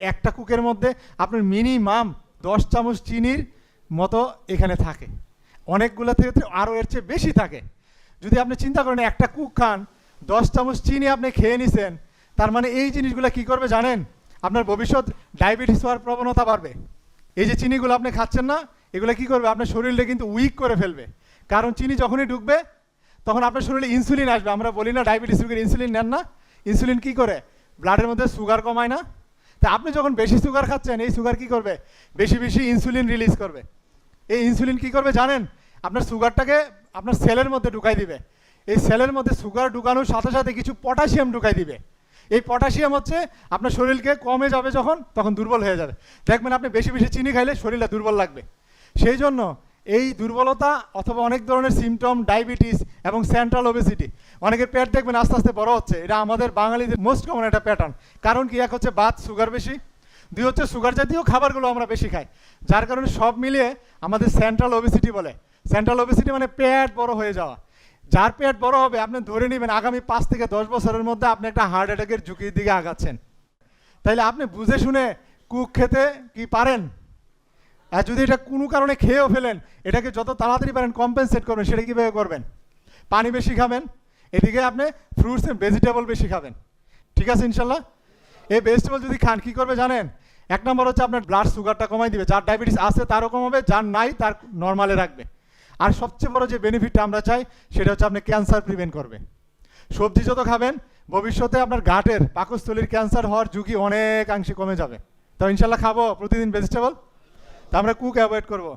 একটা কুকের মধ্যে আপনার মিনিমাম 10 চামচ চিনির মতো এখানে থাকে, অনেকগুলো থেকে আরও এর চেয়ে বেশি থাকে। যদি আপনি চিন্তা করেন একটা কুক খান 10 চামচ চিনি আপনি খেয়ে নিছেন, তার মানে এই জিনিসগুলো কি করবে জানেন? আপনার ভবিষ্যৎ ডায়াবেটিস হওয়ার প্রবণতা বাড়বে। এই যে চিনিগুলো আপনি খাচ্ছেন না, এগুলো কি করবে? আপনার শরীরকে কিন্তু উইক করে ফেলবে। কারণ চিনি যখনই ঢুকবে তখন আপনার শরীরে ইনসুলিন আসবে। আমরা বলি না ডায়াবেটিস রোগীর ইনসুলিন নেন না? ইনসুলিন কি করে? ব্লাডের মধ্যে সুগার কমায় না? তা আপনি যখন বেশি সুগার খাচ্ছেন, এই সুগার কি করবে? বেশি বেশি ইনসুলিন রিলিজ করবে। এই ইনসুলিন কি করবে জানেন? আপনার সুগারটাকে আপনার সেলের মধ্যে ঢুকাই দিবে। এই সেলের মধ্যে সুগার ঢুকানোর সাথে সাথে কিছু পটাশিয়াম ঢুকাই দিবে। এই পটাশিয়াম হচ্ছে আপনার শরীরকে কমে যাবে যখন, তখন দুর্বল হয়ে যাবে। দেখবেন আপনি বেশি বেশি চিনি খাইলে শরীরটা দুর্বল লাগবে। সেই জন্য এই দুর্বলতা অথবা অনেক ধরনের সিমটম, ডায়াবেটিস এবং সেন্ট্রাল ওবেসিটি, অনেকের পেট দেখবেন আস্তে আস্তে বড় হচ্ছে। এটা আমাদের বাঙালিদের মোস্ট কমন একটা প্যাটার্ন। কারণ কি? এক হচ্ছে ভাত, সুগার বেশি; দুই হচ্ছে সুগার জাতীয় খাবারগুলো আমরা বেশি খাই, যার কারণে সব মিলিয়ে আমাদের সেন্ট্রাল ওবেসিটি বলে। সেন্ট্রাল ওবেসিটি মানে পেট বড় হয়ে যাওয়া। যার পেট বড় হবে আপনি ধরে নেবেন আগামী 5 থেকে 10 বছরের মধ্যে আপনি একটা হার্ট অ্যাটাকের ঝুঁকির দিকে আগাচ্ছেন। তাইলে আপনি বুঝে শুনে কুক খেতে কি পারেন? আর যদি এটা কোনো কারণে খেয়েও ফেলেন, এটাকে যত তাড়াতাড়ি পারেন কম্পেনসেট করবেন। সেটা কীভাবে করবেন? পানি বেশি খাবেন, এদিকে আপনি ফ্রুটস এন্ড ভেজিটেবল বেশি খাবেন। ঠিক আছে ইনশাল্লাহ? এই ভেজিটেবল যদি খান কী করবে জানেন? এক নম্বর হচ্ছে আপনার ব্লাড সুগারটা কমাই দিবে। যার ডায়াবেটিস আছে তারও কমাবে, যার নাই তার নর্মালে রাখবে। আর সবচেয়ে বড় যে বেনিফিটটা আমরা চাই সেটা হচ্ছে আপনি ক্যান্সার প্রিভেন্ট করবে। সবজি যত খাবেন ভবিষ্যতে আপনার ঘাটের পাকস্থলীর ক্যান্সার হওয়ার ঝুঁকি অনেকাংশে কমে যাবে। তো ইনশাল্লাহ খাবো প্রতিদিন ভেজিটেবল। তো আমরা কুক অ্যাভয়েড করবো।